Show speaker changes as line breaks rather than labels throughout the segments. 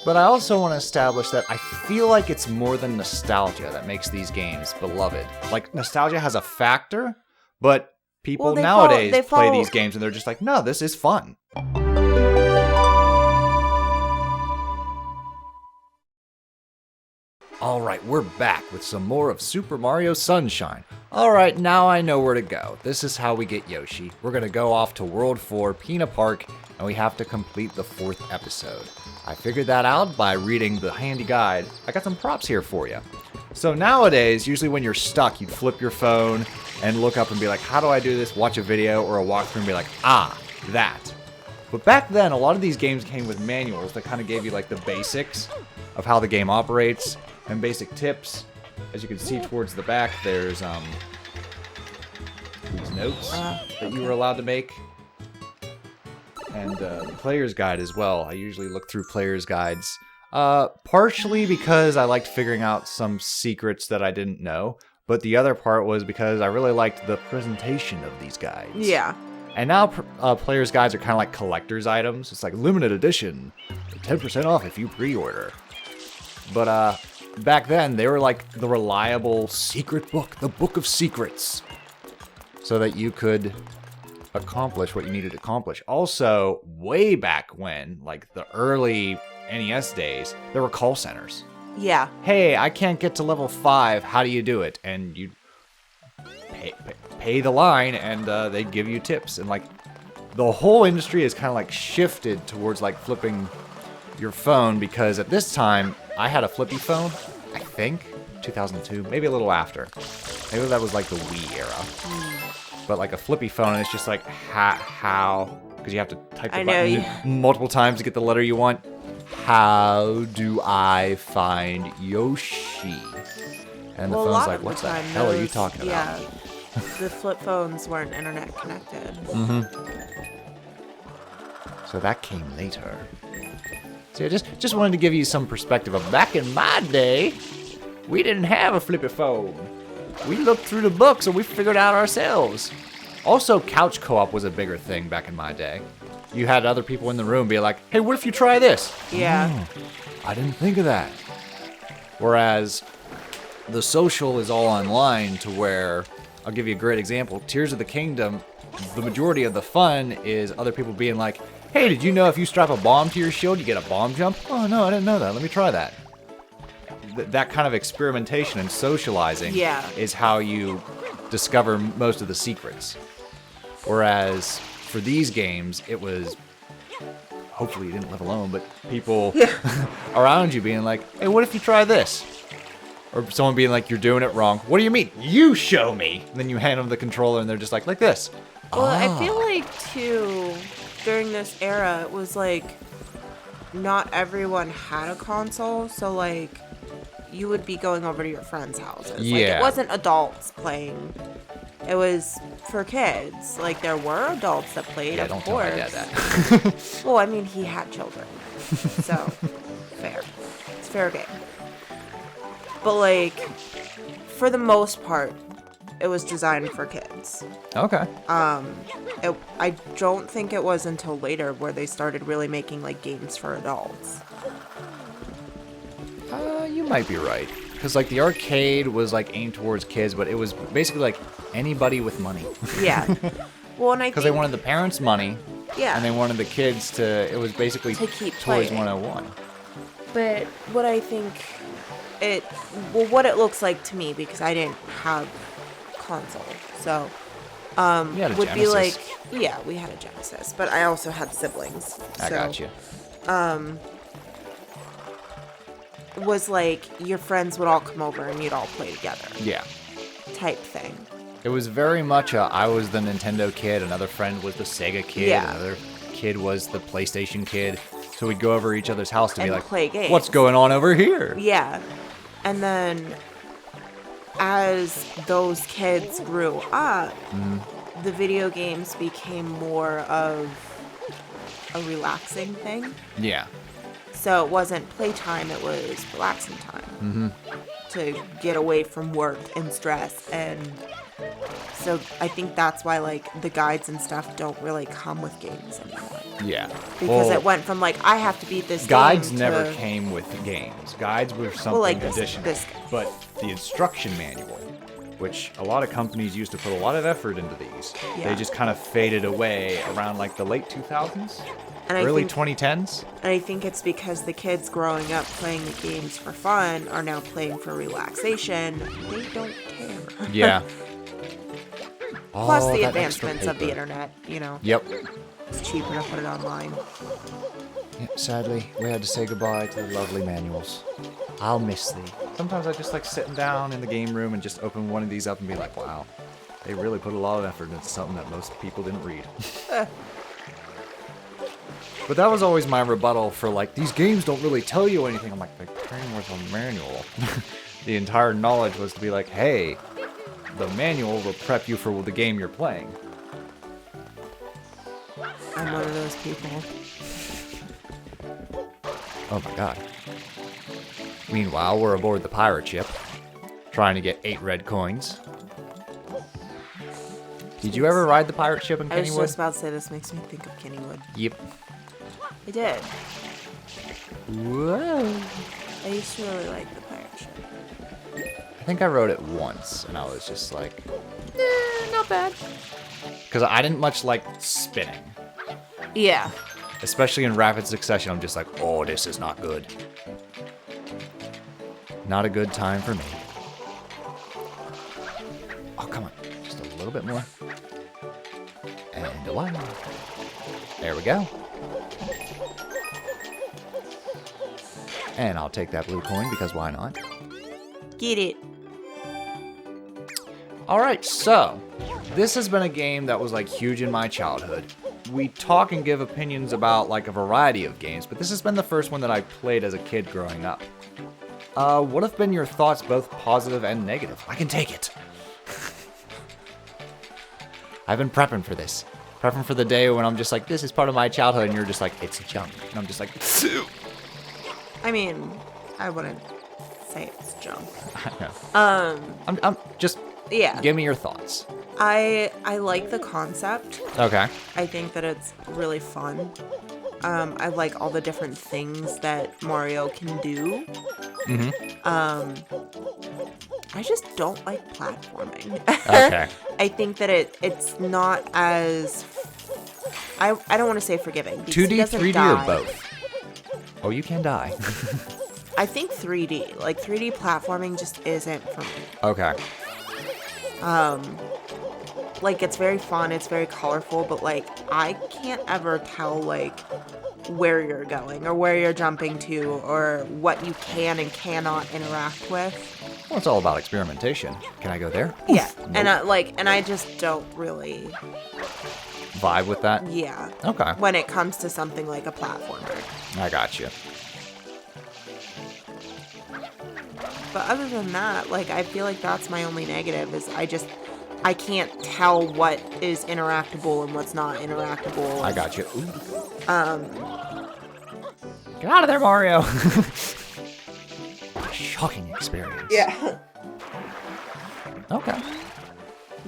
But I also want to establish that I feel like it's more than nostalgia that makes these games beloved. Like, nostalgia has a factor, but people nowadays play these games and they're just like, no, this is fun. Alright, we're back with some more of Super Mario Sunshine. Alright, now I know where to go. This is how we get Yoshi. We're gonna go off to World 4, Prima Park, and we have to complete the 4th episode. I figured that out by reading the handy guide. I got some props here for you. So nowadays, usually when you're stuck, you'd flip your phone and look up and be like, how do I do this? Watch a video or a walkthrough and be like, that. But back then, a lot of these games came with manuals that kind of gave you like the basics of how the game operates and basic tips. As you can see towards the back, there's these notes that you were allowed to make. And the player's guide as well. I usually look through player's guides. Partially because I liked figuring out some secrets that I didn't know. But the other part was because I really liked the presentation of these guides.
Yeah.
And now player's guides are kind of like collector's items. It's like limited edition, 10% off if you pre-order. But back then, they were like the reliable secret book, the Book of Secrets, so that you could accomplish what you needed to accomplish. Also, way back when, like the early NES days, there were call centers.
Yeah.
Hey, I can't get to level 5. How do you do it? And you pay the line, and they give you tips. And like the whole industry is kind of like shifted towards like flipping your phone, because at this time I had a flippy phone, I think 2002, maybe a little after. Maybe that was like the Wii era. But like a flippy phone, and it's just like how because you have to type the button multiple times to get the letter you want. How do I find Yoshi? And the phone's like, what the hell are you talking about?
Yeah, the flip phones weren't internet connected.
So that came later. So I just wanted to give you some perspective of back in my day, we didn't have a flippy phone. We looked through the books and we figured out ourselves. Also, couch co-op was a bigger thing back in my day. You had other people in the room be like, hey, what if you try this?
Yeah.
I didn't think of that. Whereas the social is all online, to where, I'll give you a great example, Tears of the Kingdom, the majority of the fun is other people being like, hey, did you know if you strap a bomb to your shield, you get a bomb jump? Oh, no, I didn't know that. Let me try that. That kind of experimentation and socializing is how you discover most of the secrets. Whereas for these games, it was, hopefully you didn't live alone, but people around you being like, hey, what if you try this? Or someone being like, you're doing it wrong. What do you mean? You show me. And then you hand them the controller and they're just like this.
Well, I feel like, too, during this era, it was like, not everyone had a console, so like, you would be going over to your friends' houses.
Yeah.
Like, it wasn't adults playing. It was for kids. Like, there were adults that played, of course.
Yeah, don't tell my dad that.
Well, I mean, he had children. So, fair. It's fair game. But, like, for the most part, it was designed for kids.
Okay.
I don't think it was until later where they started really making, like, games for adults.
You might be right. Because, like, the arcade was, like, aimed towards kids, but it was basically, like, anybody with money.
Yeah. Well, and I
because they wanted the parents' money.
Yeah.
And they wanted the kids to, it was basically
to keep
Toys
playing.
101.
But what I think what it looks like to me, because I didn't have console, so, would be like, yeah, we had a Genesis, but I also had siblings.
I got you.
Was like, your friends would all come over and you'd all play together.
Yeah.
Type thing.
It was very much I was the Nintendo kid, another friend was the Sega kid, another kid was the PlayStation kid. So we'd go over each other's house to be like,
play games.
What's going on over here?
Yeah. And then as those kids grew up, the video games became more of a relaxing thing.
Yeah.
So it wasn't playtime, it was relaxing time. To get away from work and stress. And so I think that's why, like, the guides and stuff don't really come with games anymore.
Yeah.
Because it went from, like, I have to beat this
guides
game
never
to...
came with games. Guides were something
like
additional. But the instruction manual, which a lot of companies used to put a lot of effort into these, they just kind of faded away around, like, the late 2000s? Early 2010s?
And I think it's because the kids growing up playing the games for fun are now playing for relaxation. They don't care.
Yeah.
Plus the advancements of the internet, you know.
Yep.
It's cheaper to put it online.
Yeah, sadly, we had to say goodbye to the lovely manuals. I'll miss thee. Sometimes I just like sitting down in the game room and just open one of these up and be like, wow, they really put a lot of effort into something that most people didn't read. But that was always my rebuttal for, like, these games don't really tell you anything. I'm like, they came with a manual. The entire knowledge was to be like, hey, the manual will prep you for the game you're playing.
I'm one of those people.
Oh my god. Meanwhile, we're aboard the pirate ship, trying to get 8 red coins. Did you ever ride the pirate ship in Kennywood?
I was just about to say, this makes me think of Kennywood.
Yep.
I did.
Whoa.
I used to really like the pirate ship.
I think I rode it once, and I was just like,
Not bad.
because I didn't much like spinning.
Yeah.
Especially in rapid succession, I'm just like, oh, this is not good. Not a good time for me. Oh, come on. Just a little bit more. And a one. There we go. And I'll take that blue coin, because why not?
Get it.
Alright, so this has been a game that was like huge in my childhood. We talk and give opinions about like a variety of games, but this has been the first one that I played as a kid growing up. What have been your thoughts, both positive and negative? I can take it. I've been prepping for this. Prepping for the day when I'm just like, this is part of my childhood, and you're just like, it's junk. And I'm just like,
I mean, I wouldn't say it's junk.
I know. I'm just,
yeah.
Give me your thoughts.
I like the concept.
Okay.
I think that it's really fun. I like all the different things that Mario can do. I just don't like platforming.
Okay.
I think that it's not as... I don't want to say forgiving.
2D, 3D, or both? Oh, you can die.
I think 3D. Like, 3D platforming just isn't for me.
Okay.
Like, it's very fun, it's very colorful, but, like, I can't ever tell, like, where you're going or where you're jumping to or what you can and cannot interact with.
Well, it's all about experimentation. Can I go there?
Yeah.
Nope.
And I just don't really
vibe with that?
Yeah.
Okay.
When it comes to something like a platformer.
I got you.
But other than that, like, I feel like that's my only negative is I can't tell what is interactable and what's not interactable.
I got you. Get out of there, Mario. Shocking experience.
Yeah.
Okay.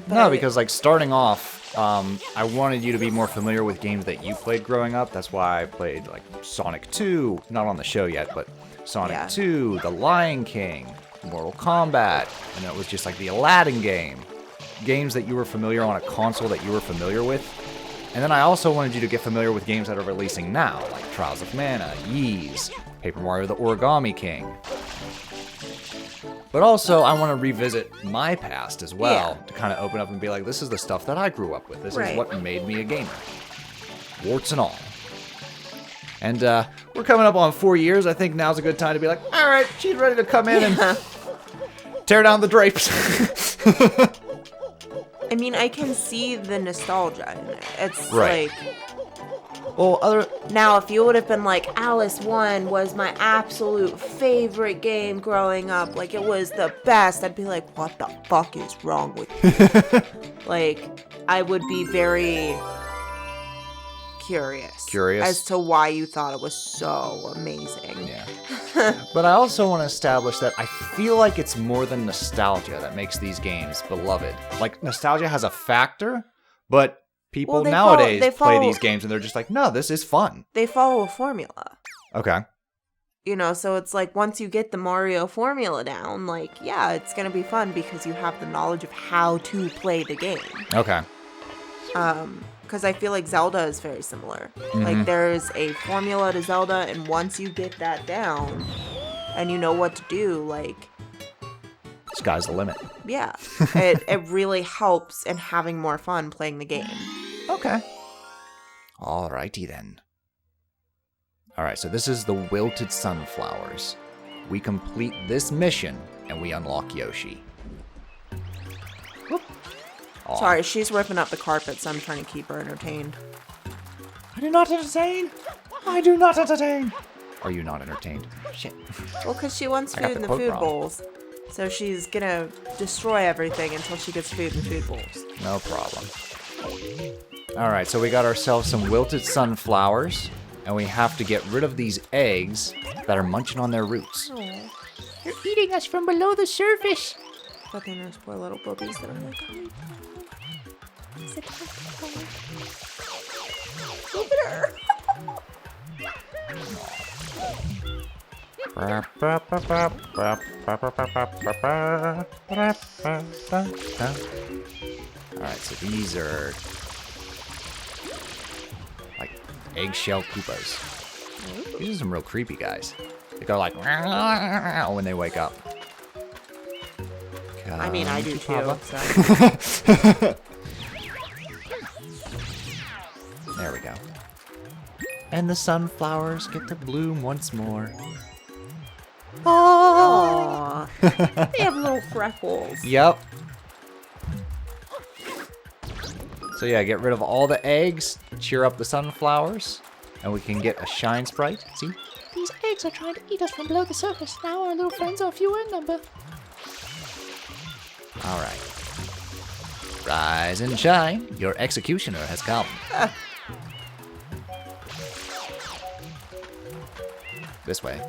No, because like starting off, I wanted you to be more familiar with games that you played growing up. That's why I played like Sonic 2, not on the show yet, but Sonic 2, The Lion King, Mortal Kombat, and it was just like the Aladdin game. Games that you were familiar on a console that you were familiar with. And then I also wanted you to get familiar with games that are releasing now, like Trials of Mana, Ys, Paper Mario the Origami King. But also, I want to revisit my past as well, to kind of open up and be like, this is the stuff that I grew up with. This is what made me a gamer. Warts and all. And we're coming up on 4 years. I think now's a good time to be like, all right, she's ready to come in and tear down the drapes.
I mean, I can see the nostalgia in it. It's like...
Well,
Now, if you would have been like, Alice 1 was my absolute favorite game growing up, like, it was the best, I'd be like, what the fuck is wrong with you? Like, I would be very curious as to why you thought it was so amazing.
Yeah. But I also want to establish that I feel like it's more than nostalgia that makes these games beloved. Like, nostalgia has a factor, but people nowadays play these games and they're just like, no, this is fun.
They follow a formula.
Okay.
You know, so it's like once you get the Mario formula down, like, yeah, it's going to be fun because you have the knowledge of how to play the game.
Okay.
Because I feel like Zelda is very similar. Like, there's a formula to Zelda, and once you get that down and you know what to do, like...
Sky's the limit.
Yeah. it really helps in having more fun playing the game.
Okay. Alrighty then. Alright, so this is the Wilted Sunflowers. We complete this mission, and we unlock Yoshi.
Sorry, she's ripping up the carpet, so I'm trying to keep her entertained.
I do not entertain! I do not entertain! Are you not entertained? Shit.
Well, because she wants food in the food bowls. So she's gonna destroy everything until she gets food in the food bowls.
No problem. Alright, so we got ourselves some Wilted Sunflowers. And we have to get rid of these eggs that are munching on their roots.
Aww.
They're eating us from below the surface.
But then there's poor little boobies that are like, look at her.
Alright, so these are like eggshell Koopas. These are some real creepy guys. They go like when they wake up.
I mean, I do too.
So. There we go. And the sunflowers get to bloom once more.
Aww. They have little freckles.
Yep. So yeah, get rid of all the eggs, cheer up the sunflowers, and we can get a shine sprite. See?
These eggs are trying to eat us from below the surface. Now our little friends are fewer in number.
Alright. Rise and shine. Your executioner has come. This way.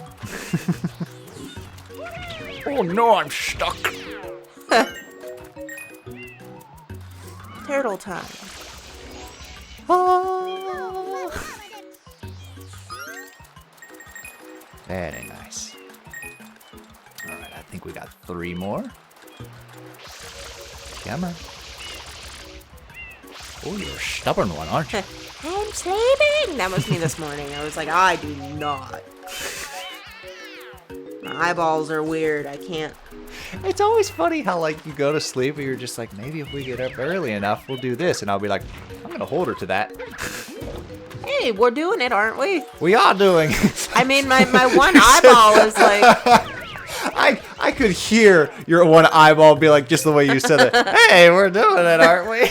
Oh no, I'm stuck.
Turtle time.
Oh. Very nice. Alright, I think we got 3 more. Come on. Oh, you're a stubborn one, aren't you?
I'm sleeping. That was me this morning. I was like, I do not. My eyeballs are weird. I can't.
It's always funny how, like, you go to sleep and you're just like, maybe if we get up early enough, we'll do this. And I'll be like, I'm going to hold her to that.
Hey, we're doing it, aren't we?
We are doing.
I mean, my one eyeball is like...
I could hear your one eyeball be like, just the way you said it. Hey, we're doing it, aren't we?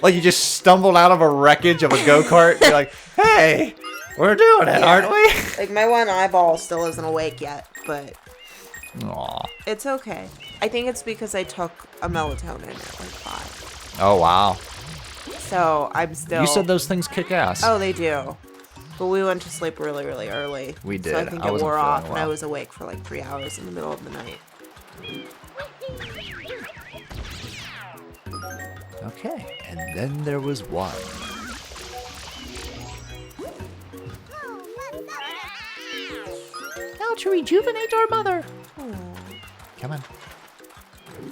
Like you just stumbled out of a wreckage of a go-kart. You're like, hey, we're doing it, aren't we?
Like my one eyeball still isn't awake yet, but...
Aw.
It's okay. I think it's because I took a melatonin at like 5.
Oh, wow.
So I'm still...
You said those things kick ass.
Oh, they do. But we went to sleep really, really early.
We did.
So I think it wore off, and I was awake for like 3 hours in the middle of the night.
Okay, and then there was one.
Now to rejuvenate our mother.
Come on.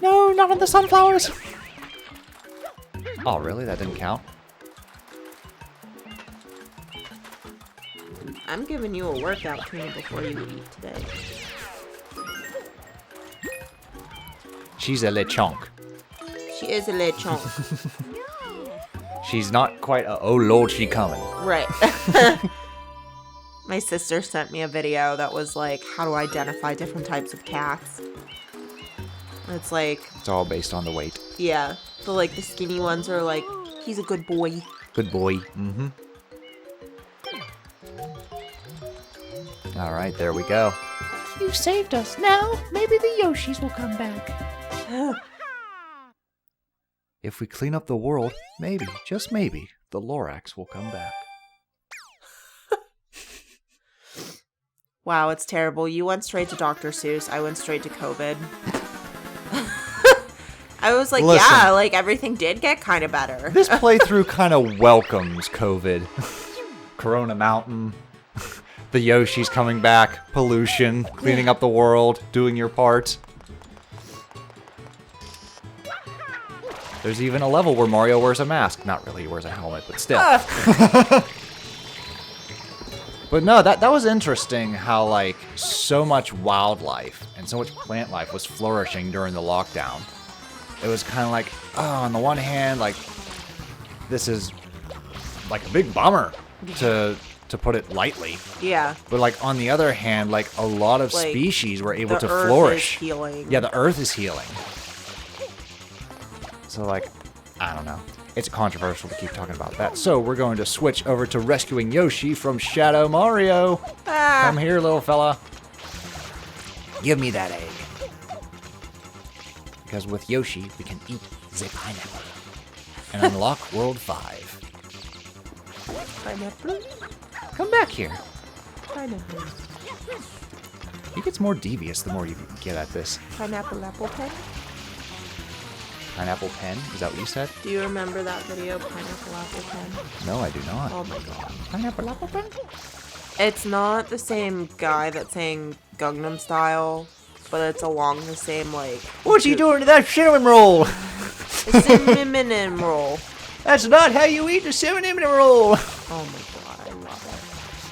No, not on the sunflowers.
Oh, really? That didn't count?
I'm giving you a workout training before you eat today.
She's a lechonk.
She is a lechon.
She's not quite a, oh lord, she coming.
Right. My sister sent me a video that was like, how to identify different types of cats. And it's like...
It's all based on the weight.
Yeah. So like the skinny ones are like, he's a good boy.
Good boy. Mm-hmm. All right, there we go.
You saved us. Now, maybe the Yoshis will come back.
If we clean up the world, maybe, just maybe, the Lorax will come back.
Wow, it's terrible. You went straight to Dr. Seuss. I went straight to COVID. I I was like,
Listen.
yeah, like everything did get kind of better.
This playthrough kind of welcomes COVID. Corona Mountain. The Yoshi's coming back. Pollution. Cleaning up the world. Doing your part. There's even a level where Mario wears a mask. Not really, he wears a helmet, but still. But no, that was interesting how, like, so much wildlife and so much plant life was flourishing during the lockdown. It was kind of like, oh, on the one hand, like, this is, like, a big bummer, to put it lightly.
Yeah.
But, like, on the other hand, like, a lot of
Like,
species were able to
the Earth
flourish.
is healing.
Yeah, the Earth is healing. So, like, I don't know. It's controversial to keep talking about that. So we're going to switch over to rescuing Yoshi from Shadow Mario. Come here, little fella. Give me that egg. Because with Yoshi, we can eat the pineapple. And unlock World 5.
Pineapple.
Come back here.
Pineapple.
He gets more devious the more you get at this.
Pineapple apple pen.
Pineapple pen? Is that what you said?
Do you remember that video, Pineapple Apple Pen?
No, I do not.
Oh my god.
Pineapple apple pen?
It's not the same guy that sang Gangnam Style, but it's along the same, like...
What's he doing to that cinnamon roll?
Cinnamon roll.
That's not how you eat the cinnamon roll.
Oh my god, I love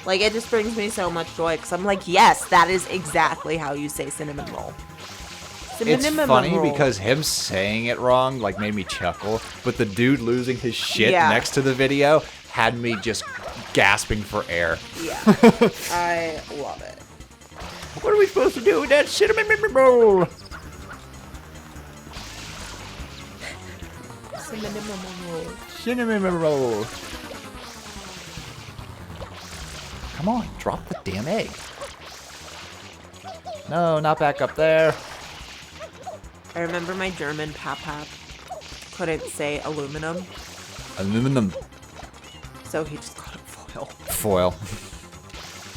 it. Like, it just brings me so much joy, because I'm like, yes, that is exactly how you say cinnamon roll.
It's funny because him saying it wrong like made me chuckle, but the dude losing his shit next to the video had me just gasping for air.
Yeah, I love it.
What are we supposed to do with that cinnamon roll?
Cinnamon roll.
Cinnamon roll. Come on, drop the damn egg. No, not back up there.
I remember my German pap couldn't say aluminum,
Aluminum.
so he just called it foil.
Foil.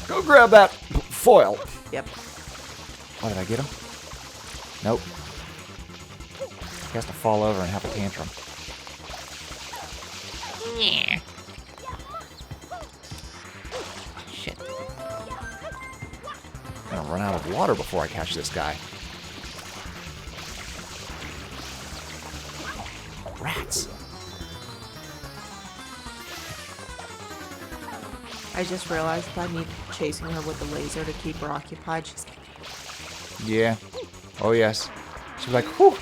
Go grab that foil.
Yep.
Oh, did I get him? Nope. He has to fall over and have a tantrum. Yeah. Shit. I'm gonna run out of water before I catch this guy. Rats.
I just realized if I need chasing her with the laser to keep her occupied, she's gonna be...
Yeah. Oh, yes. She was like, whew.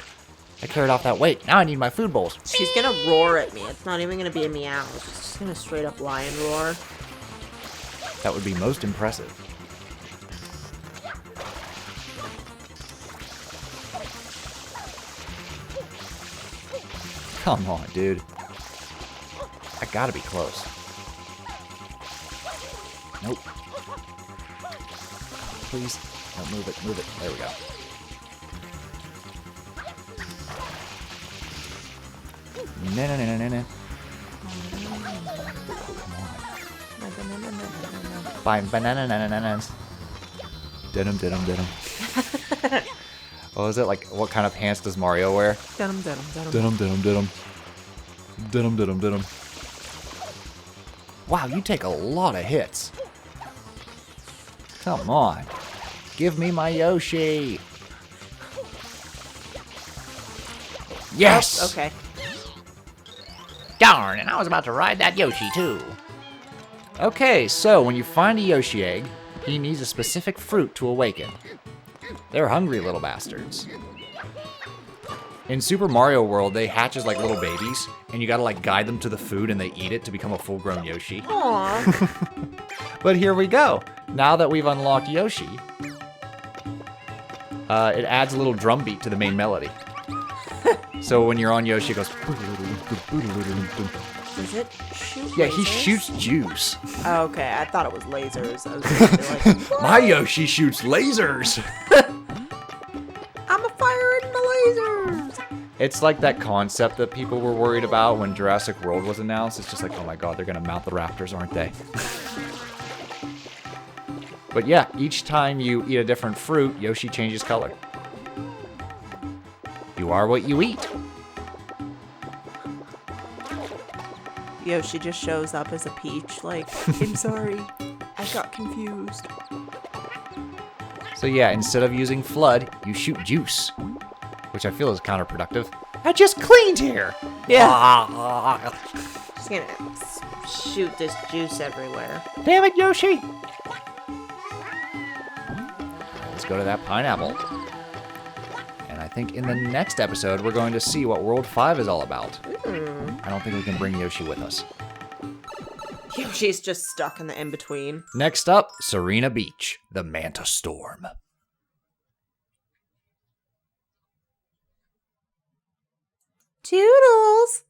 I carried off that weight. Now I need my food bowls.
She's gonna roar at me. It's not even gonna be a meow. She's just gonna straight up lion roar.
That would be most impressive. Come on, dude. I gotta be close. Nope. Please. Don't move it. Move it. There we go. No, no, no, no, no, no. Come on. Buy banana. Denim. What was it? Like, what kind of pants does Mario wear?
Denim.
Denim. Wow, you take a lot of hits. Come on. Give me my Yoshi. Yes!
Okay.
Darn, and I was about to ride that Yoshi too.
Okay, so when you find a Yoshi egg, he needs a specific fruit to awaken. They're hungry little bastards. In Super Mario World, they hatch as like little babies, and you gotta like guide them to the food and they eat it to become a full-grown Yoshi.
Aww.
But here we go. Now that we've unlocked Yoshi, it adds a little drum beat to the main melody. So when you're on Yoshi, it goes...
Does it shoot
Yeah,
lasers?
he shoots juice.
Oh, okay, I thought it was lasers. I was gonna be like,
My Yoshi shoots lasers!
I'm a firing the lasers!
It's like that concept that people were worried about when Jurassic World was announced. It's just like, oh my god, they're gonna mount the raptors, aren't they? But yeah, each time you eat a different fruit, Yoshi changes color. You are what you eat.
Yoshi just shows up as a peach, like, I'm sorry, I got confused.
So yeah, instead of using flood, you shoot juice, which I feel is counterproductive. I just cleaned here.
Yeah. Just gonna shoot this juice everywhere.
Damn it, Yoshi! Let's go to that pineapple. And I think in the next episode, we're going to see what World 5 is all about. I don't think we can bring Yoshi with us.
Yoshi's just stuck in the in-between.
Next up, Serena Beach, the Manta Storm.
Toodles!